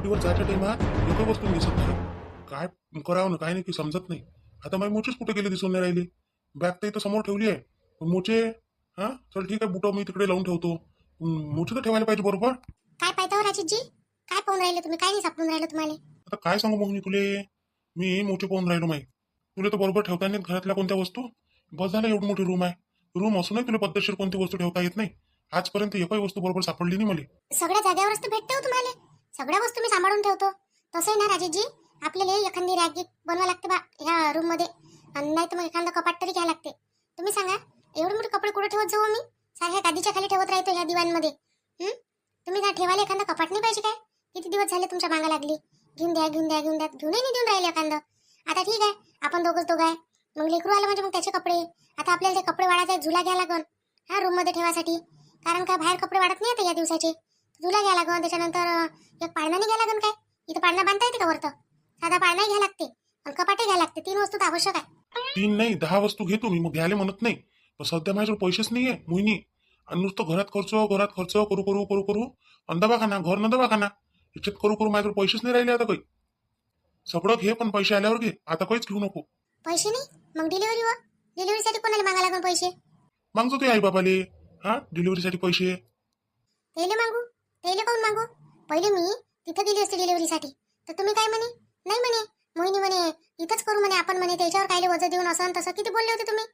ड्युटीवर जायच्या टाइमात एकही वस्तू दिसत नाही. काय करावं ना काय नाही की समजत नाही. आता माझी मोचीच कुठे गेली दिसून नाही राहिली. बॅग तर इथं समोर ठेवली आहे. पण मोचे हा चल ठीक आहे, बुटं मी तिकडे लावून ठेवतो. मोचे तर ठेवायला पाहिजे बरोबर. काय पाहता हो राजेशजी? काय पाहून राहिले तुम्ही? काय नाही सापडून राहिलं तुम्हाला? आता काय सांगू मग मी तुले. मी मोचे पाहून राहिलो माही. तुला तर बरोबर ठेवता नाही घरातल्या कोणत्या वस्तू. बस झालं, एवढी मोठी रूम आहे. रूम असूनही तुला पद्धतशीर कोणती वस्तू ठेवता येत नाही. आजपर्यंत एकही वस्तू बरोबर सापडली नाही मला. सगळ्या जागेवरच तर भेटते हो तुम्हाला. सगळ्या वस्तू मी सांभाळून ठेवतो. तसं आहे ना राजेशजी, आपल्याला एखादी रॅक बनवा लागते बा ह्या रूम मध्ये. नाही तर मग एखादं कपाट तरी घ्या लागते. तुम्ही सांगा, एवढे मोठे कपडे कुठे ठेवत जाऊ मी? सारख्या गादीच्या खाली ठेवत राहतो ह्या दिवाणमध्ये. तुम्ही त्या ठेवायला एखादा कपाट नाही पाहिजे काय? किती दिवस झाले तुमच्या मागा लागली, घेऊन द्या घेऊन द्या घेऊन द्या, घेऊनही नाही देऊन राहिले एखादं. आता ठीक आहे, आपण दोघं आहे. मग लेकरू आलं म्हणजे मग त्याचे कपडे. आता आपल्याला ते कपडे वाढायचा झुला घ्या लागन हा रूम मध्ये ठेवासाठी. कारण का बाहेर कपडे वाढत नाही आता या दिवसाचे. झुला घ्या लागन. त्याच्यानंतर एक पाळणा घ्या लागन. काय इथं पाळणा बांधता येते का वरतं? साधा पाळणा घ्या लागते आणि कपाटे घ्या लागते. 3 वस्तू तर आवश्यक आहे. 3 नाही 10 वस्तू घेतो मी, मग घ्यायला म्हणत नाही. पण सध्या माझ्याजवळ पैसेच नाहीये मोहिनी. आणि नुसतं घरात खर्च करू करू करू करू आणि दवाखाना घर न दवाखाना याच्यात करू करू माझ्याजवळ पैसेच नाही राहिले आता काही. सगळं घे पण पैसे आल्यावर घे, आता काहीच घेऊ नको. पैसे नाही? मग डिलिव्हरी व डिलिव्हरीसाठी कोणाला मागा लागून पैसे? मागतो ते आई बाबाले. हा डिलिव्हरीसाठी पैसे. तेले मागू? तेले काऊन मागू? पहिले मी तिथं गेली असते डिलिव्हरीसाठी, तर तुम्ही काय म्हणे? नाही म्हणे मोहिनी म्हणे इथंच करू म्हणे आपण म्हणे, त्याच्यावर कायले वजन देऊन असं तसं किती बोलले होते तुम्ही.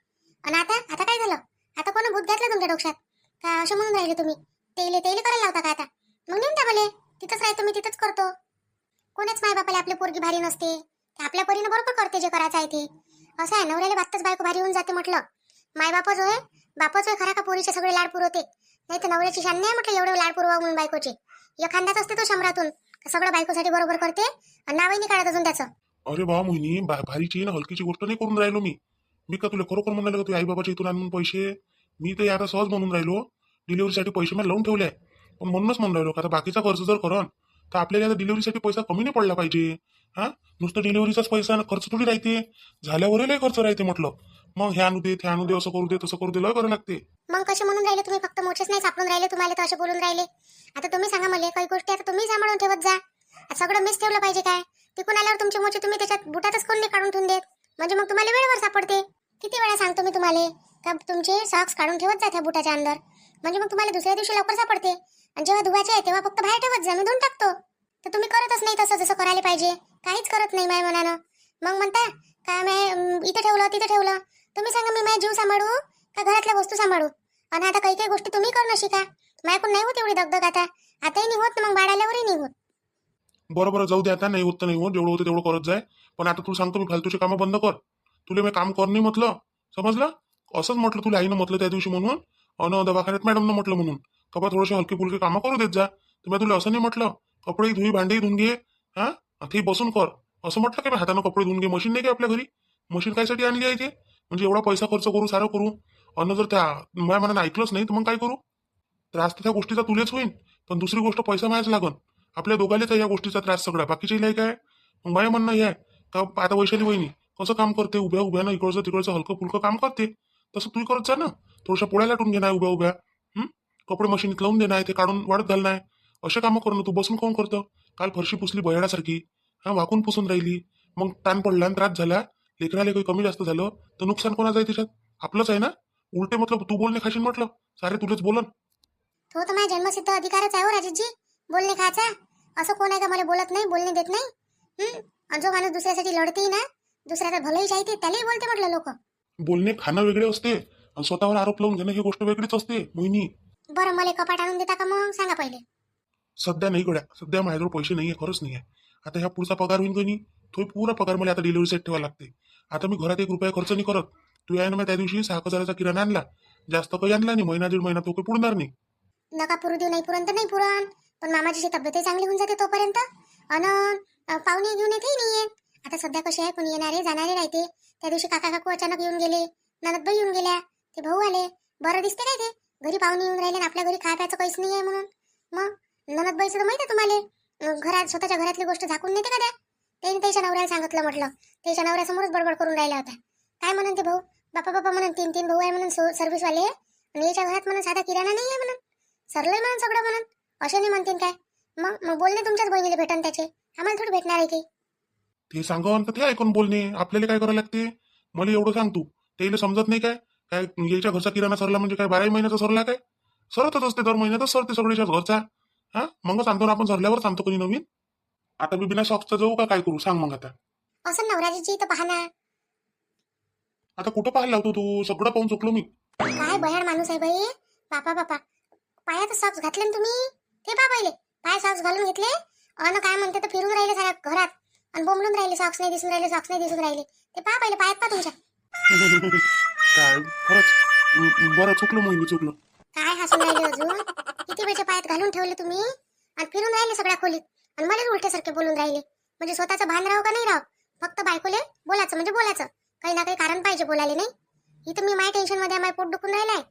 आणि आता आता काय झालं? आता कोण भूत घातलं तुमच्या डोक्यात का असं म्हणून राहिले तुम्ही? तेले तेले करायला लावता का आता? मग नेऊन द्या मला. तिथंच राहतो मी, तिथंच करतो. कोणाच माय बापाला आपली पोरगी भारी नसते. ते आपल्या परीनं बरोबर करते जे करायचं आहे ते. असं आहे, नवऱ्याला बातच बायको भारी होऊन जाते म्हटलं. माय बापच होय, बापच होय खरा का पोरीचे सगळे लाड पुरवते. नाही तर नवऱ्याची शान नाही म्हटलं एवढं लाड पुरवा म्हणून बायकोचे. एखाद्याच असते तो शंभरातून सगळं बायकोसाठी बरोबर करते आणि नावही नाही काढत अजून त्याचं. अरे बा मोहिनी, भारीची ना हलकीची गोष्ट नाही करून राहिलो मी. मी का तुला खरोखर म्हणाले का तू आई बाबाच्या इथून आणून पैसे. मी तर आता सहज म्हणून राहिलो. डिलिव्हरीसाठी पैसे मी लावून ठेवले आहे. पण म्हणूनच म्हणून राहिलो का आता बाकीचा खर्च जर करन तर आपल्याला आता डिलिव्हरीसाठी पैसा कमी नाही पडला पाहिजे. हा नुसतं डिलिव्हरीचाच पैसा खर्च थोडी राहते. झाल्यावरही खर्च राहते म्हटलं. मग हे आणू दे ते आणू दे, असं करू दे तसं करू दे, लय करावं लागते. मग कसे म्हणून राहिले तुम्ही? फक्त मोठेच नाही सापडून राहिले तुम्हाला, तर असे बोलून राहिले. आता तुम्ही सांगा मला, काही गोष्टी आता तुम्ही सांभाळून ठेवत जा. सगळं मिस ठेवलं पाहिजे काय? तिकून आल्यावर तुमची मोची तुम्ही त्याच्यात बुटातच कोण नाही काढून ठेवून देत, म्हणजे मग तुम्हाला वेळेवर सापडते. किती वेळा सांगतो मी तुम्हाला का तुमचे सॉक्स काढून ठेवत जा त्या बुटाच्या अंदर, म्हणजे मग तुम्हाला दुसऱ्या दिवशी लवकर सापडते. आणि जेव्हा धुवायचे आहे तेव्हा फक्त बाहेर ठेवत जा, मी धुवून टाकतो. तर तुम्ही करतच नाही तसं जसं करायला पाहिजे. काहीच करत नाही माय मनानं. मग म्हणता का मी इथं ठेवलं तिथं ठेवलं. तुम्ही सांगा, मी माझा जीव सांभाळू का घरातल्या वस्तू सांभाळू? आणि आता काही काही गोष्टी तुम्ही करणं शिका. माझ्याकडून नाही होत एवढी दगदग आता. आताही नाही होत, मग बाळाल्यावरही नाही होत. बरोबर जाऊ दे, आता नाही होत तर नाही होत, जेवढं होतं तेवढं करत जाय. पण आता तुला सांगतो मी, फालतूची कामं बंद कर. तुला मी काम कर नाही म्हटलं, समजलं? असंच म्हटलं तुला आईनं म्हटलं त्या दिवशी म्हणून. अन दवाखान्यात मॅडमनं म्हटलं म्हणून कपा थोडेसे हलके फुलके कामं करू देत जा. तर मी तुला असं नाही म्हटलं कपडे धुई भांडे धुवून घे. हा ते बसून कर असं म्हटलं की मी हातानं कपडे धुवून घे. मशीन नाही का आपल्या घरी? मशीन कायसाठी आणली आहे ते? म्हणजे एवढा पैसा खर्च करू सारं करू अन्न जर त्या माझ्या मनानं ऐकलंच नाही तर मग काय करू? त्रास तर त्या गोष्टीचा तुलेच होईल, पण दुसरी गोष्ट पैसा मायाच लागन. आपल्या दोघालेच आहे या गोष्टीचा त्रास सगळा, बाकीच्या इलाय काय? मग माझ्या म्हणणं हे आहे का आता वैशाली वहिनी कसं काम करते, उभ्या उभ्यानं इकडचं तिकडचं हलकं फुलकं काम करते, तसं तू करत जा ना. थोड्याशा पोळ्या लाटून घेणार उभ्या उभ्या. कपडे मशीनीत लावून देणार, ते काढून वाढत घालणार. असे कामं करणं तू बसून कोण करतं? काल फरशी पुसली बयाडासारखी, हा वाकून पुसून राहिली. मग ताण पडला आणि त्रास झाला, लेकराला काही कमी जास्त झालं तर नुकसान कोणाचं आहे त्याच्यात? आपलंच आहे ना. उलटे मतलब तू बोलणे खाशील म्हटलं, सारे तुलेच बोलन. तो तर माझा जन्मसिद्ध अधिकारच आहे हो राजेशजी, बोलणे खायचा. असं कोण आहे का मला बोलत नाही, बोलणे देत नाही? आणि जो माणूस दुसऱ्यासाठी लढते ना, दुसऱ्याचं भलंही चाहते, त्यालाही बोलते म्हटलं लोक. बोलणे खाणं वेगळे असते आणि स्वतःवर आरोप लावून घेणं ही गोष्ट वेगळीच असते मोहिनी. बरं, मला कपाट आणून देता का मग? सांगा पहिले. सध्या नाही गड्या, सध्या माझ्याजवळ पैसे नाहीये, खरंच नाहीये. आता ह्या पुढचा पगार होईल की नाही, तो पुरा पगार मला आता डिलिव्हरी सेट ठेवायला लागते. आता मी घरात 1 रुपया खर्च नाही करत. तू आहे ना, मी त्या दिवशी 6,000चा किराणा आणला, जास्त काही आणला नाही. महिना 1.5 महिना तो काही पुरणार नाही. नका पुरू देऊ, नाही पुरण तर नाही पुरण, पण मामाची तब्येतही चांगली होऊन जाते तोपर्यंत. अन पाहुणे घेऊन येते नाही. आता सध्या कसे आहे, कोणी येणारे जाणारे राहते. त्या दिवशी काका काकू अचानक येऊन गेले, ननदबाई येऊन गेल्या, ते भाऊ आले. बरं दिसते काय ते? घरी पाहुणे येऊन राहिले आणि आपल्या घरी खाय प्यायचं काहीच नाही आहे म्हणून. मग ननदबाईचं तर माहिती आहे तुम्हाला, घरात स्वतःच्या घरातली गोष्ट झाकून नेते का त्या? त्याने त्याच्या नवऱ्याला सांगितलं म्हटलं, त्याच्या नवऱ्यासमोरच बडबड करून राहिला होता. काय म्हणून ते भाऊ? बापा बापा म्हणून 3 भाऊ आहे म्हणून सर्व्हिसवाले, आणि याच्या घरात म्हणून साधा किराणा नाही आहे म्हणून. सरलंय म्हणून सगळं म्हणून. असे नाही म्हणतील काय? मग बोलणे तुमच्याच बहिणीला भेटन त्याचे, आम्हाला थोडी भेटणार आहे काही. ते सांगन तर ते ऐकून बोलणे, आपल्याला काय करायला लागते. मला एवढं सांग तू, त्याला समजत नाही काय? काय याच्या घरचा किराणा सरला म्हणजे काय 12 महिन्याचा सरला काय? सरतच असते, दर महिन्यातच सरते सगळ्याच्याच घरचा. हा मग सांगतो ना आपण, सरल्यावर सांगतो कोणी नवीन. आता मी बिना शॉक्सचं जाऊ का काय करू सांग मग आता. असं नवराजीची तर पाहा ना. आता कुठं पाहायला लावतो तू, सगळं पाहून चुकलो मी. काय भयाड माणूस आहे बाई. बापा बापा, पायात सॉक्स घातले ना तुम्ही. ते पहा पहिले, पाय सॉक्स घालून घेतले अन काय म्हणते तर फिरून राहिले साऱ्या घरात आणि बोंबलून राहिले, सॉक्स नाही दिसून राहिले, सॉक्स नाही दिसून राहिले. ते पहा पहिले, पायात पहा तुमच्या. काय खरंच. बरं चुकलो मग मी, चुकलो. काय हसून राहिले अजून? किती वेळचे पायात घालून ठेवले तुम्ही आणि फिरून राहिले सगळ्या खोलीत आणि मला उलट्यासारखे बोलून राहिले. म्हणजे स्वतःचं भान राहू का नाही राहू, फक्त बायकोले बोलायचं म्हणजे बोलायचं, काही ना काही कारण पाहिजे बोलायला. नाही इथं मी माझ्या टेन्शन मध्ये माझं पोट दुखून राहिलाय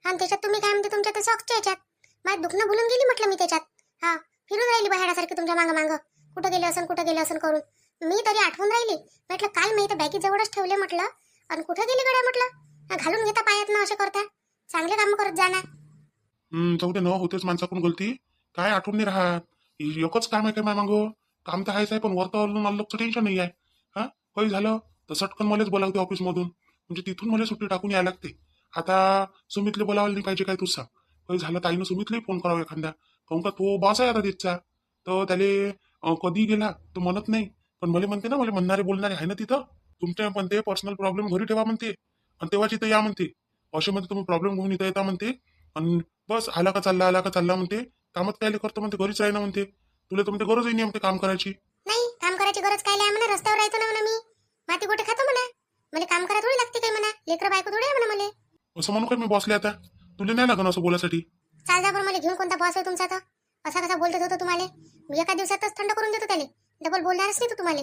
आणि त्याच्यात तुम्ही काय म्हणते तुमच्या त्या सॉक्सच्या याच्यात माझं दुखणं भुलून गेली म्हटलं मी त्याच्यात. हा फिरून राहिली बाहेरसारखी तुमच्या मागं मागं, कुठं गेले असन करून. मी तरी आठवून राहिली, म्हटलं काल मी इथं बॅगी जवळच ठेवले म्हटलं आणि कुठं गेली गड्या म्हटलं. घालून घेता पायात ना असे करता, चांगले काम करत जाणार. जाऊ दे न, होतेच माणसाकडून गलती. काय आठवण नाही राहत. एकच काम आहे काय मागो, काम तर आहेच आहे, पण वरतं अलगचं टेन्शन नाही आहे. हा काही झालं तर सटकन मलाच बोलावते ऑफिस मधून, म्हणजे तिथून मला सुट्टी टाकून यायला लागते. आता सुमितले बोलावलं नाही पाहिजे काय तूच सांग. काही झालं ताईनं सुमितलाही फोन करावा एखाद्या, काहून का तो बॉस आहे आता तिथचा. तर त्याले कधी गेला तो म्हणत नाही, पण मला म्हणते ना, मला म्हणणारे बोलणारे आहे ना तिथं. तुमच्या म्हणते पर्सनल प्रॉब्लेम घरी ठेवा म्हणते आणि तेव्हाच इथं या म्हणते. असे म्हणते तुम्ही प्रॉब्लेम घेऊन इथं येता म्हणते आणि बस आला का चालला म्हणते. कामात काय करतो म्हणते, घरीच राही ना म्हणते. तुला तर म्हणते गरजही नाही म्हणते काम करायची. नाही काम करायची गरज काय आहे म्हणा, रस्त्यावर राहतो ना म्हणा, मी माती गोटे खातो म्हणा, मला काम करा थोडी लागते काय म्हणा, लेकर बायको थोडी आहे म्हणा मला. असं म्हणू काय मी बॉसले आता, तुला नाही लागण असं बोलायसाठी. चाल जा बरं, मला घेऊन कोणता बॉस आहे तुमचा तर. असा कसा बोलत होतो तुम्हाला, मी एका दिवसातच थंड करून देतो त्याला, डबल बोलणारच नाही तो तुम्हाला.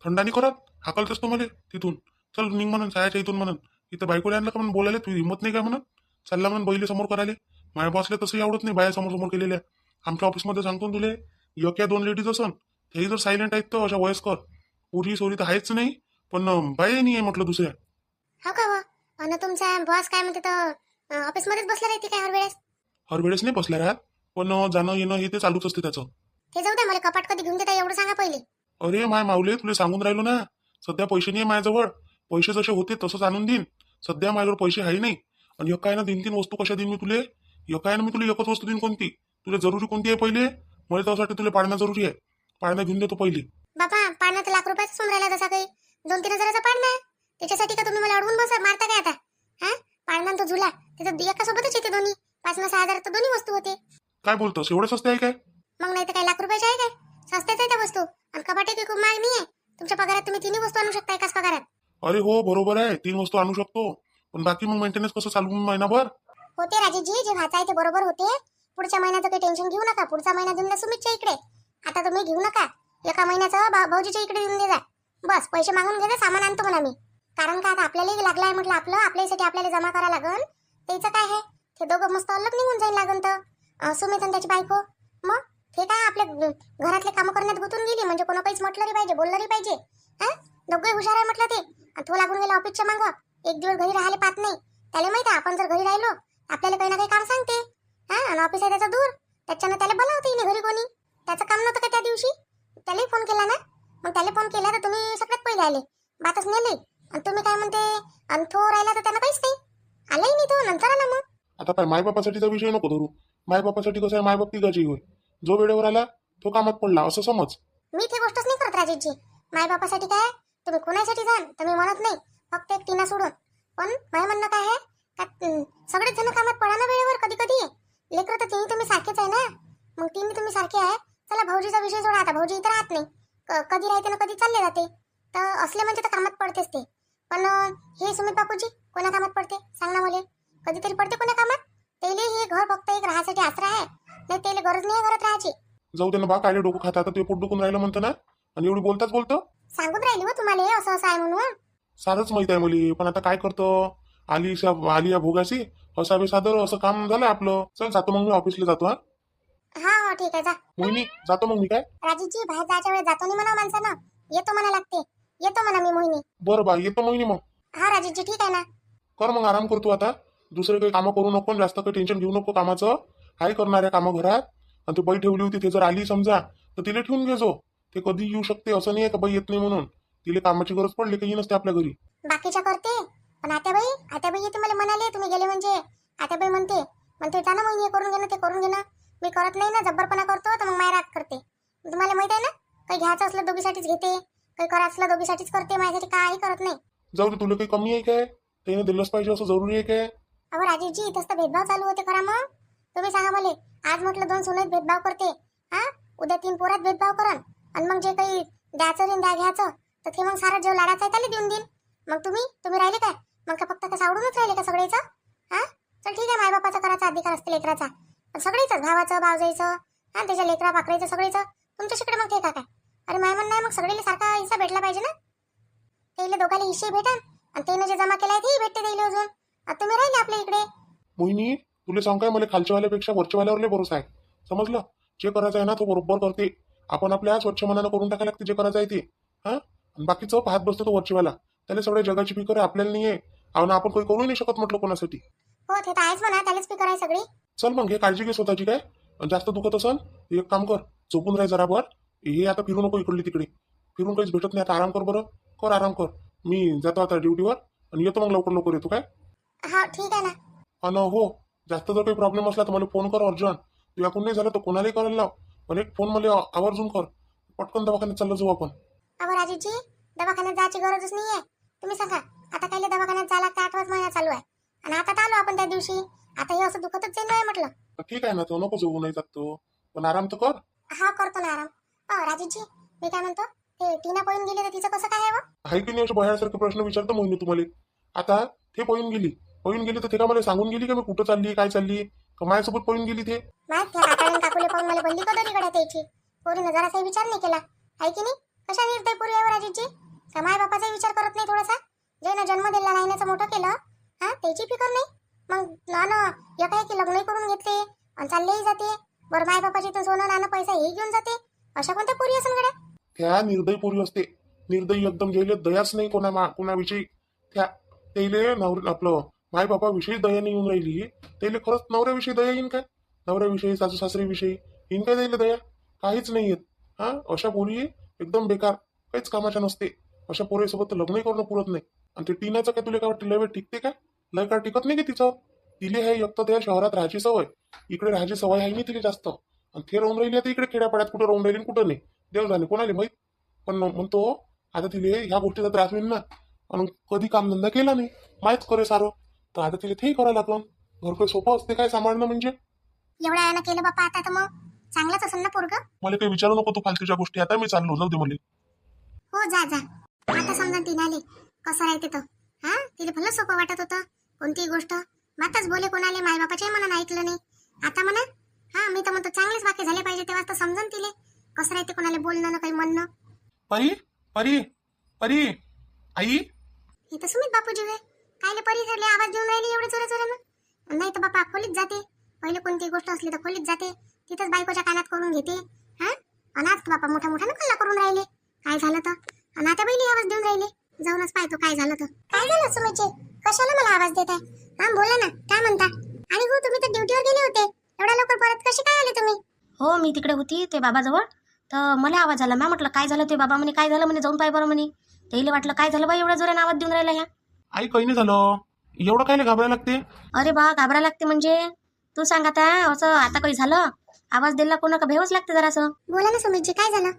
थंडानी करत हाकलतच तो मला तिथून. चल निघ म्हणून जायच्या इथून म्हणून. इथं बायकोला आणलं का म्हणून बोलायला तुझी हिंमत नाही का म्हणून. चालला म्हणून बैले समोर करायला. माझ्या बॉसला तसंही आवडत नाही बाया समोर समोर केलेल्या. आमच्या ऑफिसमध्ये सांगतो ना तुले, एक या 2 लेडीज असन तेही जर सायलेंट आहेत तर अशा वयस्कर, पोरी सोरी तर आहेच नाही, पण बाया नाही आहे म्हटलं दुसऱ्या. हो का हो, आणि तुमचा बॉस काय म्हणते तर ऑफिसमध्येच बसला राहते काय हर वेळेस? हर वेळेस नाही बसल्या राहत, पण जाणं येणं हे ते चालूच असते त्याचं. ते जाऊ द्या, मला कपाट कधी घेऊन देता एवढं सांगा पहिले. अरे माय माऊले, तुला सांगून राहिलो ना, सध्या पैसे नाही आहे माझ्याजवळ. पैसे जसे होते तसंच आणून देईन. सध्या माझ्याजवळ पैसे आहे नाही. आणि एकायनं 3-3 वस्तू कशा देईन मी तुले. एकायनं मी तुला एकच वस्तू देईन. कोणती तुला जरुरी कोणती आहे पहिले? मला त्यासाठी तुला पाळणं जरुरी आहे, पाळणं घेऊन देतो पहिली. बाबा पाळणा तर लाख रुपयाचा सोन राहिला जसा काही, 2-3 हजाराचा पाळणा आहे. त्याच्यासाठी का तुम्ही मला अडवून बसा मारता काय आता? हा पाळणा तो झुला त्याचं एका सोबतच येते दोन्ही, 5-6 हजार तर दोन्ही वस्तू होते. काय बोलतोस, एवढं स्वस्त आहे काय? मग नाही तर काय लाख रुपयाचे आहे काय? स्वस्तात आहे त्या वस्तू. आणि कपाटे की खूप महाग नाही आहे. तुमच्या पगारात तुम्ही 3 वस्तू आणू शकता एकाच पगारात. अरे हो बरोबर आहे, 3 वस्तू आणू शकतो, पण बाकी मग मेंटेनन्स कसं चालू महिनाभर? होते राजेशजी, जे व्हायचं आहे ते बरोबर होते. पुढच्या महिन्याचं काही टेन्शन घेऊ नका. पुढचा महिना देऊन द्या सुमितच्या इकडे, आता तुम्ही घेऊ नका. एका महिन्याचं भाऊजीच्या इकडे देऊन द्या. बस पैसे मागून घ्या, सामान आणतो म्हणा मी. कारण का आता आपल्यालाही लागलाय म्हटलं, आपलं आपल्यासाठी आपल्याला जमा करा लागन. त्याचं काय आहे, ते दोघं मस्त अलग निघून जाईल लागन तर सुमित आणि त्याची बायको. मग ते काय आपल्या घरातले कामं करण्यात गुंतून गेली म्हणजे कोणा काहीच म्हटलं रे पाहिजे, बोललं रे पाहिजे. हा दोघंही हुशार आहे म्हटलं ते. आणि तो लागून गेला ऑफिसच्या मागं, एक दिवस घरी राहायला पाहत नाही. त्याला माहिती आहे आपण जर घरी राहिलो आपल्याला काही ना काही काम सांगते. हा आणि ऑफिस आहे त्याचं दूर, त्याच्यानं त्याला बोलावते नाही घरी कोणी. त्याचं काम नव्हतं का त्या दिवशी, त्यालाही फोन केला ना. मग त्याला फोन केला तर तुम्ही सगळ्यात पहिले आले, बातच नेले. आणि तुम्ही काय म्हणते, आणि तो राहिला तर त्यानं काहीच नाही, आलाही नाही तो, नंतर आला. मग आता काय मायबापासाठीचा विषय नको धरू. मायबापासाठी कसं आहे, मायबाप तिघाची होय. जो वेळेवर आला तो कामात पडला असं समज. मी ती गोष्टच नाही करत राजेशजी. मायबापासाठी काय तुम्ही कोणासाठी जाल तर मी म्हणत नाही, फक्त एक टीना सोडून. पण माझं म्हणणं काय आहे का, सगळेच जण कामात पडा ना वेळेवर. कधी कधी लेकर तर तिन्ही तुम्ही सारखेच आहे ना, मग तिन्ही तुम्ही सारखे आहे. चला भाऊजीचा विषय सोडा, आता भाऊजी इथं राहत नाही, कधी राहते ना कधी चालले जाते, तर असले म्हणजे तर कामात पडतेच ते. पण हे सुमित बापूजी कोणा कामात पडते सांग ना मला, कधीतरी पडते कोणा कामात. त्याला हे घर फक्त एक राहायसाठी आसरा आहे, नाही त्याला गरज नाही घरात राहायची. जाऊ दे ना बा, काय डोकं खाता, आता ते पोट दुखून राहिलं म्हणतं ना, आणि एवढी बोलताच बोलतं सांगून राहिली हो तुम्हाला असं असं आहे म्हणून. सारंच माहित आहे मुली, पण आता काय करतो, आली या भोगाशी असा सादर असं काम झालं आपलं. चल जातो मग मी, ऑफिसला जातो. हा हा हो ठीक आहे जा. मोहिनी जातो मग मी. काय राजेशजी बाहेर जायच्या वेळेस जातो नाही म्हणा माणसानं, येतो म्हणा लागते. येतो म्हणा मी मोहिनी. बरं बा, येतो मोहिनी मग. हा राजेशजी ठीक आहे ना. कर मग आराम करतो आता, दुसरे काही कामं करू नको, जास्त काही टेन्शन घेऊ नको कामाचं. हाय करणाऱ्या कामं घरात, आणि ती बाई ठेवली होती ते जर आली समजा तर तिला ठेवून घे जो. ते कधी येऊ शकते असं नाही आहे का बाई येत नाही म्हणून. तिला कामाची गरज पडली काही नसते आपल्या घरी. बाकीच्या करते पण आत्याबाई येते मला म्हणाले तुम्ही गेले म्हणजे. आत्याबाई म्हणते ना मग हे करून घे ना ते करून घे ना. मी करत नाही ना, जब्बरपणा करतो तर मग माय राग करते. तुम्हाला माहित आहे ना, काही घ्यायचं असलं दोघीसाठीच घेते, काही करायचं असलं दोघीसाठीच करते, माझ्यासाठी काही करत नाही. जाऊ दे, तुला काही कमी आहे काय? त्याने दिलंच पाहिजे असं जरुरी आहे काय? अहो राजेशजी, इथंच तर भेदभाव चालू होते खरा. मग तुम्ही सांगा मला, आज म्हटलं 2 सुनेत भेदभाव करते, हा उद्या 3 पोरात भेदभाव करन, आणि मग जे काही द्यायचं रे द्या घ्यायचं तर ते मग सारा जेव लाडाचा आहे त्याला देऊन देईन. मग तुम्ही राहिले काय? मग का फक्त कसं आवडूनच राहिले का सगळेच? हा चल ठीक आहे, मायबापाचा करायचा अधिकार असते लेकराचा, पण सगळेच भावाचं भावजाईचं हा त्याच्या लेकरा पाकरायचं सगळेच तुमच्याकडे. मग ते काय? अरे माय म्हणणं आहे मग सगळेला सारखा हिस्सा भेटला पाहिजे ना. त्याला दोघाला हिस्से भेटन आणि त्याने जे जमा केलाय ते भेटते त्याला अजून. आता तुम्ही राहिले आपल्या इकडे. मोहिनी, तुला सांग काय, मला खालच्या वाल्यापेक्षा वरच्या वाल्यावर लय भरोसा आहे. समजलं? जे करायचं आहे ना तो बरोबर करते. आपण आपल्या स्वच्छ मनानं करून टाकायला लागते जे करायचं आहे ते. हा आणि बाकीचं पाहत बसतो तो वरचीवाला. त्याला सगळ्या जगाची फिकर आहे, आपल्याला नाही आहे. आणि आपण काही करू नाही शकत म्हटलं कोणासाठी. हो ते तर आहेच म्हणा, त्यालाच फिकर आहे सगळी. चल मग घे काळजी घे स्वतःची. काय जास्त दुखत असन एक काम कर, झोपून राह जराभर. हे आता फिरू नको इकडली तिकडे. फिरून काहीच भेटत नाही. आता आराम कर बरं. कर आराम कर. मी जातो आता ड्युटीवर आणि येतो मग लवकर लवकर येतो काय. हा ठीक आहे ना. आणि हो, जास्त जर काही प्रॉब्लेम असला तर मला फोन कर अर्जंट. तू याकडून नाही झालं तर कोणालाही करायला लाव, पण एक फोन मला आवर्जून कर. पटकन दवाखान्यात चाललं जाऊ आपण. अहो राजेशजी, दवाखान्यात जायची गरजच नाहीये. तुम्ही सांगा आता काय दवाखान्यात जायला लागतं? 8वाच महिना चालू आहे आणि आता आलो आपण त्या दिवशी. आता हे असं दुखतच जाईल नाही म्हटलं. ठीक आहे ना, तो नको जाऊ नाही जात तो, पण आराम तर कर. हा करतो ना आराम. राजेशजी, मी काय म्हणतो, ते टीना पळून गेली तर तिचं कसं काय आहे? आहे की नाही असे बाहेरसारखे प्रश्न विचारतो मोहिनी तुम्हाला. आता ते पळून गेली तर ते का मला सांगून गेली का मी कुठं चालली काय चालली? का माझ्यासोबत पळून गेली ते? माहित त्या काकाने काकुले पाहून मला बंदी कदरी गड्यात यायची. पोरीनं जरासाही विचार नाही केला आहे की नाही? कशा निर्दय पोरी आहे राजेशजी. का माय बापाचा विचार करत नाही थोडासा? ज्यानं जन्म दिला लायण्याचं मोठं केलं हा त्याची फिकर नाही. मग नानं एकाएकी लग्नही करून घेतले आणि चाललेही जाते. बरं माय बापाची तर सोनं नाणं पैसा हे घेऊन जाते. अशा कोणत्या पोरी असेल गड्या? त्या निर्दयी पोरी असते. निर्दयी एकदम, ज्याला दयाच नाही कोणाविषयी. त्या त्याले आपलं माय बापाविषयी दया नाही येऊन राहिली. त्याला खरंच नवऱ्याविषयी दया येईन काय? नवऱ्याविषयी सासू सासरीविषयी येईन काय द्यायला दया? काहीच नाही येत. हा अशा पोरी एकदम बेकार, काहीच कामाच्या नसते. अशा पोरीसोबत लग्नही करणं पुरत नाही. आणि ते टीनाचं काय तुला काय वाटतं लय वेळ टिकते काय? लय काय टिकत नाही की तिचं. तिले हे एक तर त्या शहरात राहायची सवय, इकडे राहायची सवय आहे नाही तिला जास्त. आणि ते राहून राहिली आता इकडे खेड्यापाड्यात. कुठं राहून राहिली कुठं नाही देव जाणे कोणाला माहित. पण म्हणतो आता तिले ह्या गोष्टीचा त्रास होईल ना. आणि कधी कामधंदा केला नाही, माहीत करे सारं, तर आता तिला तेही करायला लागलं. घर काही सोपं असते काय सांभाळणं म्हणजे? एवढ्या वेळानं केलं बाप्पा आता तर मग चांगलाच असेल ना पोरगं. मला काही विचारू नको तू फालतूच्या गोष्टी. आता मी चाललो, जाऊ दे मला. हो जा जा. आता समजा टीनाले कसं राहते तो. हा तिला भलं सोपं वाटत होतं कोणतीही गोष्ट. माताच बोले कोणाले, मायबापाच्याही मनानं ऐकलं नाही. आता म्हणा हा मी तर म्हणतो चांगलेच वाक्य झाले पाहिजे, तेव्हा तर समजून तिले कसं राहते कोणाला बोलणं ना काही म्हणणं. परी परी परी आई. हे तर सुमित बापूजी वे कायले परी ठरले आवाज देऊन राहिले एवढे जोरा जोरानं. नाही तर बापा खोलीत जाते. पहिले कोणती गोष्ट असली तर खोलीत जाते, तिथंच बायकोच्या कानात करून घेते. हा आणि आज बापा मोठा मोठा कल्ला करून राहिले. काय झालं तर? आणि आता पहिली आवाज देऊन राहिले. जाऊनच पाहतो काय झालं तर. काय झालं सुमितजी? कशाला मला आवाज देत आहे? हा बोला ना, काय म्हणता? आणि हो तुम्ही तर ड्युटीवर गेले होते, एवढ्या लवकर परत कसे काय आले तुम्ही? हो मी तिकडे होती ते बाबाजवळ, तर मला आवाज आला. मी म्हटलं काय झालं? ते बाबा म्हणे काय झालं म्हणे, जाऊन पाय बरं म्हणे. त्याला वाटलं काय झालं बाई एवढ्या जोराने आवाज देऊन राहिला ह्या. आई काही नाही झालं, एवढं काय घाबरायला लागते? अरे बा घाबरायला लागते म्हणजे तू सांग आता. असं आता काही झालं आवाज दिला कोणा का भेवच लागते जरासं. बोला ना सुमितजी, काय झालं?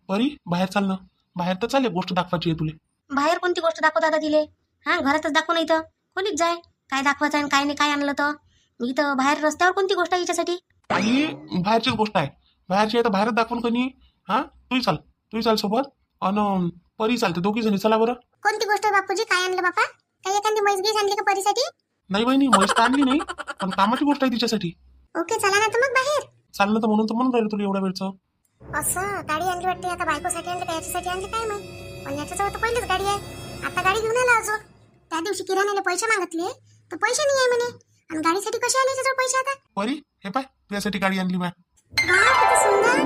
परी बाहेर चाल ना. बाहेर तर चालेल, गोष्ट दाखवायची आहे तुला. बाहेर कोणती गोष्ट दाखवत आता तिले? हा घरातच दाखव ना, इथं खोलीत जाय. काय दाखवायचं आणि काय नाही, काय आणलं तर मी इथं बाहेर रस्त्यावर कोणती गोष्ट आहे हिच्यासाठी? आई बाहेरचीच गोष्ट आहे, बाहेरची आहे तर बाहेरच दाखवून कोणी. हा तूही चाल सोबत. अन परी चालते, दोघी जणी चला बरं. कोणती गोष्ट बापूजी? काय आणलं बापा? काही एखादी मैसगीस आणली का परीसाठी? नाही बहिणी, म्हैस तर आणली नाही, पण कामाची गोष्ट आहे तिच्यासाठी. ओके चला ना तर मग बाहेर. चाललं तर म्हणून राहिलं तुला एवढ्या वेळचं. असं गाडी आणली वाटते. आता बायकोसाठी आणली का याच्यासाठी आणली काय माहित? पण याच्याजवळ तर पहिलीच गाडी आहे. आता गाडी घेऊन आला अजून. त्या दिवशी किराण्याला पैसे मागितले तर पैसे नाही आहे म्हणे. आणि गाडीसाठी कसे आले त्याच्याजवळ पैसे आता? परी हे पाय, तुझ्यासाठी गाडी आणली मी. वाह किती सुंदर,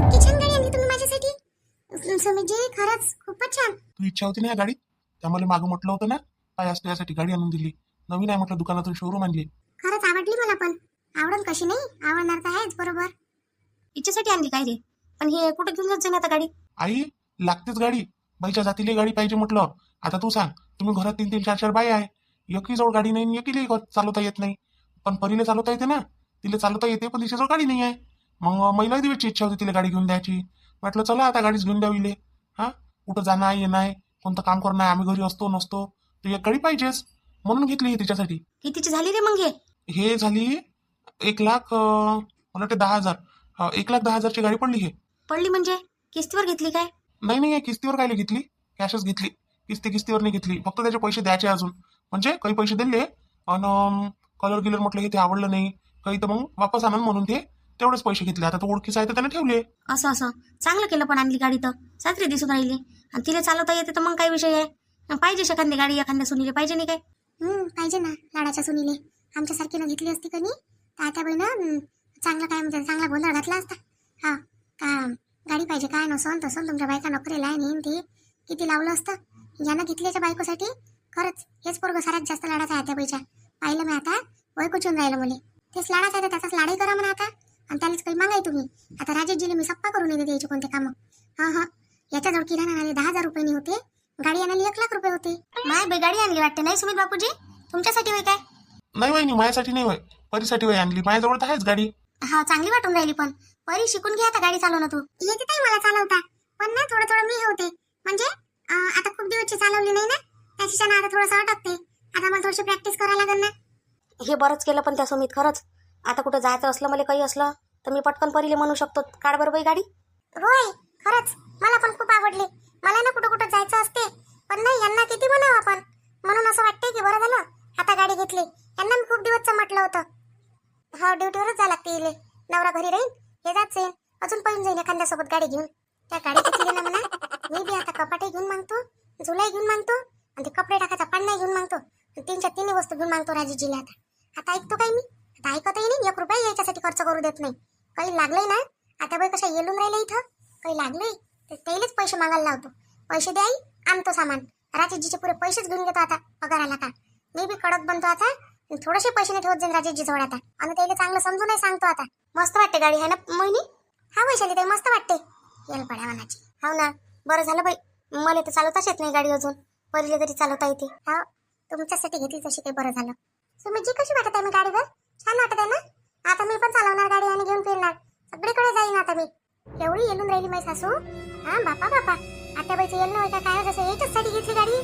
किती छान गाडी आणली तुम्ही माझ्यासाठी. सुमितजी खरंच खूपच छान. तू इच्छा होती ना या गाडीत, त्यामुळे मागं म्हटलं होतं ना काय असतं यासाठी गाडी आणून दिली. नवीन आहे म्हटलं, दुकानातून शोरूम आणली. खरंच आवडली मला. पण आवडून कशी नाही, आवडणार तर आहेच बरोबर. इच्छेसाठी आणली काय रे? पण हे कुठं घेऊन जात जाईन आता गाडी? आई, लागतेच गाडी. बाईच्या जातीला गाडी पाहिजे म्हटलं. आता तू सांग, तुम्ही घरात 3-3, 4-4 बाई आहे. एकीजवळ गाडी नाही, एकीला चालवता येत नाही. पण परीला चालवता येते ना, तिला चालवता येते, पण तिच्याजवळ गाडी नाही आहे. मग महिला दिवसची इच्छा होती तिला गाडी घेऊन द्यायची. म्हटलं चला आता गाडीच घेऊन द्यावी. हा, कुठं जाणं आहे येणं आहे, कोणतं काम करणं आहे, आम्ही घरी असतो नसतो, तर एक गाडी पाहिजेच, म्हणून घेतली ही तिच्यासाठी. कितीची झाली रे मग हे? हे झाली 1,00,000 मला वाटते 10,000. 1,10,000ची गाडी पडली हे. पडली म्हणजे किस्तीवर घेतली काय? नाही नाही, किस्तीवर काय घेतली, कॅशच घेतली. किस्तीवर नाही घेतली, फक्त त्याचे पैसे द्यायचे अजून. म्हणजे काही पैसे दिले आणि कलर गिलर म्हटलं हे ते आवडलं नाही काही, तर मग वापस आणून म्हणून ते तेवढेच पैसे घेतले. आता तो ओळखीचा आहे तर त्याने ठेवले. असं असं चांगलं केलं. पण आणली गाडी तर सासरी दिसून राहिली, आणि तिला चालवता येते तर मग काय विषय आहे? पाहिजे एखादी गाडी, एखाद्या सुनीले पाहिजे नाही काय? पाहिजे ना लाडाच्या सुनीले. आमच्यासारखीनं घेतली असती कनी तर आता बहिणं चांगलं काय म्हणजे चांगला गोंधळ घातला असता. हा का गाडी पाहिजे काय नसन तसं तुमच्या बायका नोकरीला आहे नाही ते किती लावलं असतं यानं घेतल्याच्या बायकोसाठी. खरंच हेच पोरगं साऱ्यात जास्त लाडाचा आहे त्या बाईच्या. पाहिलं मी आता वय कुचून राहिलं मला. तेच लाडाचा आहे तर त्याचाच लाडही करा म्हणा आता, आणि त्यालाच काही मागाय तुम्ही. आता राजेशजीने मी सप्पा करून येते द्यायचे कोणते कामं. हा याच्याजवळ किराणा आले 10,000 रुपये होते, गाडी आणायला 1,00,000 रुपये होते. माय बाई गाडी आणली वाटते नाही सुमित बापूजी? तुमच्यासाठी होय काय? नाही वहिनी, माझ्यासाठी नाही होय, परीसाठी होय आणली. माझ्याजवळ तर आहेच गाडी. हा चांगली वाटून राहिली. पण परी शिकून घ्या आता गाडी चालवणं. तू येते ताई मला चालवता, पण ना थोडं थोडं मी होते. म्हणजे आता खूप दिवसची चालवली नाही ना, त्याच्यानं आता थोडंसं अटकते. आता मला थोडीशी प्रॅक्टिस करायला लागेल ना. हे बरंच केलं पण त्या सुमित. खरंच आता कुठं जायचं असलं मला काही असलं तर मी पटकन परीले म्हणू शकतो काढ बरं बाई गाडी. होय खरंच मला पण खूप आवडली. मला ना कुठं कुठं जायचं असते, पण नाही यांना किती म्हणावं आपण, म्हणून असं वाटतंय की बरं झालं आता गाडी घेतली. यांना मी खूप दिवसचं म्हटलं होतं. हा ड्युटीवरच जा लागते इले. नवरा घरी राहीन, हे जात जाईन, अजून पळून जाईन एखाद्यासोबत गाडी घेऊन. त्या गाडी घेतली ना म्हणा, मी बी आता कपाटे घेऊन मागतो, जुलाई घेऊन मागतो, आणि ते कपडे टाकायचा पाण्या घेऊन मागतो, 3च्या 3 वस्तू घेऊन मागतो राजीजीला. आता ऐकतो काय मी? आता ऐकतही नाही, 1 रुपया याच्यासाठी खर्च करू देत नाही. काही लागलंय ना, आता बाई कशा येलून राहिलं इथं, काही लागलंय तर त्यालाच पैसे मागायला लावतो. पैसे द्याई आणतो सामान. राजेशजीचे पुरे पैसेच घेऊन घेतो आता पगाराला. का मी बी कडक बनतो आता, थोडेसे पैसे नाही ठेवत जाईन राजेशजी जवळ आता, आणि त्याला चांगलं समजूनही सांगतो आता. मस्त वाटते गाडी आहे ना मोहिनी? हा वैशाली ताई मस्त वाटते. येल पड्या मनाची. हो ना, बरं झालं बाई, मला तर चालवताच येत नाही गाडी अजून, परीले तरी चालवता येते. हा तुमच्यासाठी घेतली तशी काही बरं झालं. सुमितजी कशी वाटत आहे मी गाडीवर? छान वाटत आहे ना? आता मी पण चालवणार गाडी आणि घेऊन फिरणार, सगळीकडे जाईन आता मी. एवढी येऊन राहिली माझी सासू. हा बापा बापा, आता बाईचं येणं होय का काय, जसं याच्याचसाठी घेतली गाडी.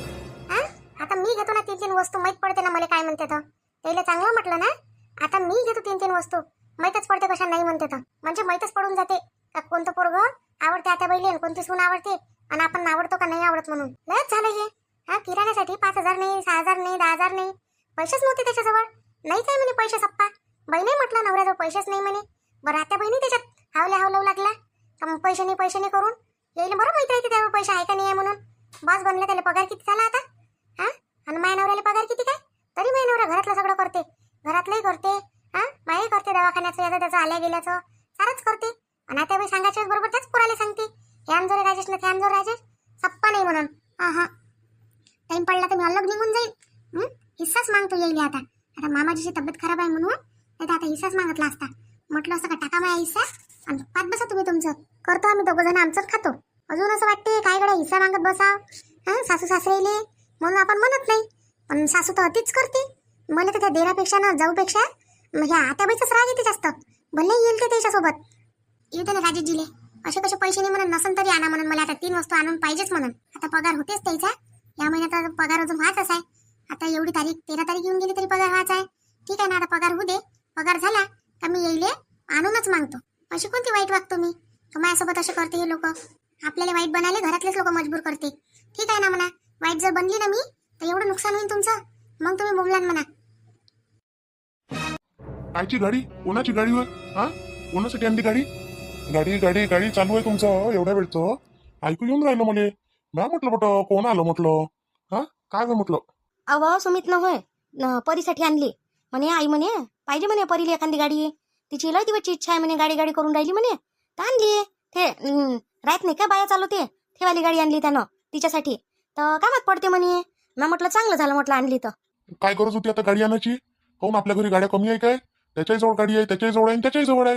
हा आता मी घेतो ना 3-3 वस्तू, माहीत पडते ना मला काय म्हणते तर. त्याला चांगलं म्हटलं ना, आता मी घेतो 3-3 वस्तू, माहीतच पडते कशा नाही म्हणते तर. म्हणजे माहीतच पडून जाते का कोणतं पोरगं आवडते आता बाईले आणि कोणती सून आवडते, आणि आपण आवडतो का नाही आवडत म्हणून. लयच झालं हे. हा किराण्यासाठी 5,000 नाही, 6,000 नाही, 10,000 नाही, पैसेच नव्हते त्याच्याजवळ. नाहीच आहे म्हणे पैसे सप्पा. बाई नाही म्हटलं नवऱ्याजवळ पैसेच नाही म्हणे. बरं आता बहिणी त्याच्यात हावलावू लागला का मग पैसे नाही करून यायला बरं माहिती आहे त्यावर पैसे आहे का नाही आहे म्हणून. बस बनलं, त्याला पगार किती झाला आता? हा आणि माझ्या नवऱ्याला पगार किती काय? तरी माझ्या नवरा घरातलं सगळं करते, घरातलंही करते, हा माही करते, दवाखान्याचं याचं त्याचं आल्या गेल्याचं सारंच करते. आणि आता बाई सांगायच्याच बरोबर त्याच पुराले सांगते, हे आमजोरे राजेश ना ते आमजोरे राजेश, सप्पा नाही म्हणून. हा टाइम पडला तर मी अलग निघून जाईल. हिस्साच मागतो येईल आता. आता मामाजीची तब्येत खराब आहे म्हणून नाही तर आता हिस्साच मागितला असता. म्हटलं असं का टाका माझ्या हिस्सा आणि पाच बसा तुम्ही तुमचं, करतो आम्ही दोघं जण आमचंच खातो. अजून असं वाटते काय गड्या हिस्सा मागत बसा. हा सासू सासरेले म्हणून आपण म्हणत नाही, पण सासू तर अतिच करते. मला तर त्या देरापेक्षा ना जाऊपेक्षा ह्या आत्याबाईचाच राग येते जास्त. भले येईल ते त्याच्यासोबत येते ना राजेशजीले. असे कसे पैसे नाही म्हणून, नसन तरी आणा म्हणून. मला आता 3 वस्तू आणून पाहिजेच म्हणून. आता पगार होतेच त्याचा, या महिन्यात पगार अजून व्हायचाच आहे. आता एवढी तारीख 13 तारीख येऊन गेली तरी पगार व्हायचा आहे. ठीक आहे ना, आता पगार होऊ दे. पगार झाला का मी येईले आणूनच मागतो. अशी कोणती वाईट वागतो मी? माझ्यासोबत असे करते हे लोक. आपल्याला वाईट बनायला घरातलेच लोक मजबूर करते. ठीक आहे ना म्हणा, वाईट जर बनली ना मी तर एवढं नुकसान होईल तुमचं, मग तुम्ही बोललान म्हणा. कायची गाडी? कोणाची गाडी होय? हा कोणासाठी आणली गाडी? गाडी गाडी गाडी चालू आहे तुमचं एवढ्या वेळचं? ऐकू येऊन राहिलं मला. ना म्हटलं बट कोण आलं म्हटलं. हा काय गं म्हटलं? अव सुमित न होय परीसाठी आणली म्हणे. आई म्हणे पाहिजे म्हणे परीला एखादी गाडी, तिची लय दिवसची इच्छा आहे म्हणे, गाडी गाडी करून राहिली म्हणे, तर आणली. ते राहत नाही का बाया चालवते ते वाली गाडी आणली त्यानं तिच्यासाठी, तर कामात पडते म्हणे. मी म्हटलं चांगलं झालं म्हटलं आणली तर. काय गरज होती आता गाडी आणायची? काहून आपल्या घरी गाड्या कमी आहे काय? त्याच्याही जवळ गाडी आहे, त्याच्याही जवळ आहे, त्याच्याही जवळ आहे.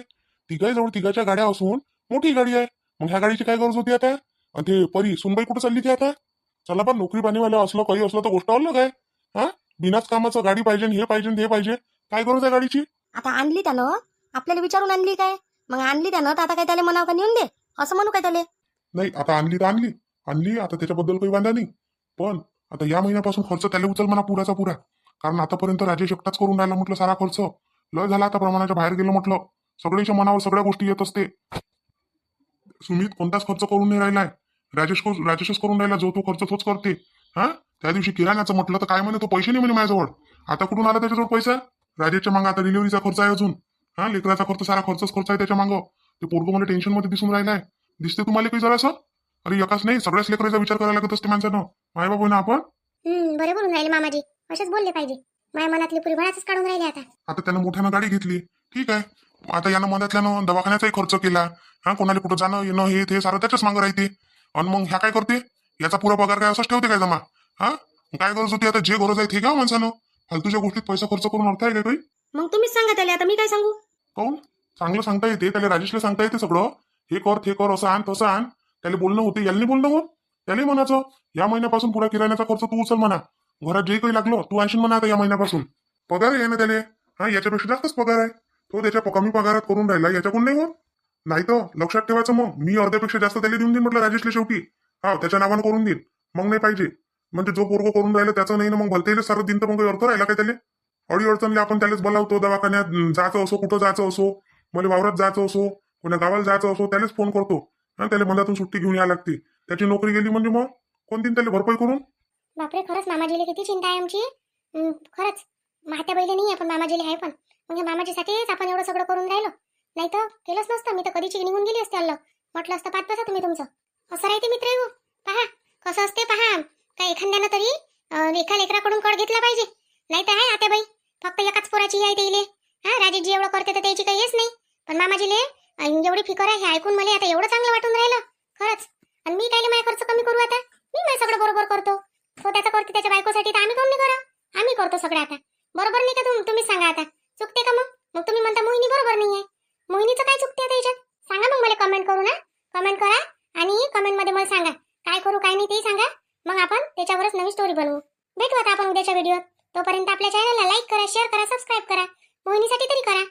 तिघाजवळ तिघाच्या गाड्या असून मोठी गाडी आहे. मग ह्या गाडीची काय गरज होती आता? आणि ते परी सुनबाई कुठं चालली ती आता? चला पण नोकरी पाणीवाल्या असलं काही असलं तर गोष्ट अलग आहे. हा, बिनाच कामाचं गाडी पाहिजे हे पाहिजे हे पाहिजे. काय गरज आहे गाडीची? आता आणली त्यानं, आपल्याला विचारून आणली काय? मग आणली त्यानं तर आता काय त्याला म्हणावं का नेऊन दे असं म्हणू काय त्याला? नाही, आता आणली तर आणली आणली आता त्याच्याबद्दल काही वांधा नाही. पण आता या महिन्यापासून खर्च त्याला उचल म्हणा पुराचा पुरा. कारण आतापर्यंत राजेश एकटाच करून राहिला म्हटलं सारा खर्च. लय झाला आता प्रमाणाच्या बाहेर गेलो म्हटलं. सगळ्याच्या मनावर सगळ्या गोष्टी येत असते. सुमित कोणताच खर्च करून नाही राहिलाय. राजेशच करून राहिला. जो तो खर्च तोच करते. हा, त्या दिवशी किराण्याचं म्हटलं तर काय म्हणे तो पैसे नाही म्हणे माझ्याजवळ. आता कुठून आला त्याच्याजवळ पैसा? राजेशच्या मागं आता डिलिव्हरीचा खर्च आहे अजून. हा, लेकराचा खर्च सारा खर्चच खर्च आहे त्याच्या मागं. ते पोरगं मला टेन्शन मध्ये दिसून राहिलाय. दिसते तुम्हाला काही जरासं? अरे एकाच नाही सगळ्याच लेकराचा विचार करायला लागत असते माणसानं. माय बाबू ना आपण. बरे बोलून राहिले मामाजी. असेच बोलले पाहिजे. माझ्या मनातली पुरी भराच काढून राहिले आता. आता त्यानं मोठ्यानं गाडी घेतली. ठीक आहे. आता यानं मधातल्यानं दवाखान्याचाही खर्च केला. हा, कोणाला कुठं जाणं येणं हे ते सारं त्याच्याच मागं राहते. आणि मग ह्या काय करते? याचा पुरा पगार काय असाच ठेवते काय जमा? हा, काय गरज होती? आता जे गरज आहे ते घ्या माणसानं. फालतूच्या गोष्टीत पैसा खर्च करून अर्थ आहे काय काही? मग तुम्हीच सांगा त्याला, आता मी काय सांगू? काहून? चांगलं सांगता येते त्याला. राजेशला सांगता येते सगळं. हे कर ते कर असं आण तसं आण. त्याला बोलणं होते. याला बोलणं हो. त्याला म्हणायचं या महिन्यापासून पुरा किराण्याचा खर्च तू उचल म्हणा. घरात जे काही लागलो तू आणशील म्हणा आता या महिन्यापासून. पगार आहे ना त्याला. हा, याच्यापेक्षा जास्तच पगार आहे. तो त्याच्या कमी पगारात करून राहिला. याच्याकडून नाही होत. नाही तर लक्षात ठेवायचं मग मी अर्ध्यापेक्षा जास्त त्याला देऊन देईन म्हटलं राजेशला शेवटी. हा, त्याच्या नावानं करून देईन. मग नाही पाहिजे. म्हणजे जो पोरगं करून राहिलं त्याचं नाही ना मग भलतेले सारं दिन तर मग काही अर्थ राहिला काय त्याला? अडी अडचणले आपण त्यालाच बोलावतो. दवाखान्यात जायचं असो कुठं जायचं असो, मला वावरात जायचं असो, कोणा गावाला जायचं असो त्यालाच फोन करतो. हा, त्याला मधातून सुट्टी घेऊन यायला लागते. त्याची नोकरी गेली म्हणजे मग कोण देईन त्याला भरपाई करून? बापरे, खरंच मामाजीला किती चिंता आहे आमची. खरंच महात्या बैले नाही आपण मामाजीला आहे. पण म्हणजे मामाजीसाठीच आपण एवढं सगळं करून राहिलो. नाही तर केलंच नसतं. मी तर कधीची निघून गेली असते. अल्ल म्हटलं असतं पाच बसा तुम्ही तुमचं. असं राहते मित्र हो. पहा कसं असते. पहा काय एखाद्यानं तरी एका लेकराकडून कड घेतला पाहिजे. नाही तर आहे आत्याबाई फक्त एकाच पोराची आहे तेले. हा, राजेशजी एवढं करते तर त्याची काही येच नाही. पण मामाजीले एवढी फिकर आहे हे ऐकून मला आता एवढं चांगलं वाटून राहिलं खरंच. आणि मी काय माझा खर्च कमी करू आता? मी माझं सगळं बरोबर करतो. तो त्याचा करते त्याच्या बायकोसाठी, तर आम्ही कोण नाही करा. आम्ही करतो सगळं आता. बरोबर नाही का? तुम्हीच सांगा आता. चुकते का मग तुम्ही म्हणता मोहिनी बरोबर नाही आहे. मोहिनीचं काय चुकते आता याच्यात? सांगा मग मला कमेंट करू ना. कमेंट करा आणि कमेंट मध्ये मला सांगा काय करू काय नाही ते सांगा. मग आपण त्याच्यावरच नवी स्टोरी बनवू. भेटू आता आपण उद्याच्या व्हिडिओत. तोपर्यंत आपल्या चॅनलला लाईक करा, शेअर करा, सबस्क्राईब करा. मोहिनीसाठी तरी करा.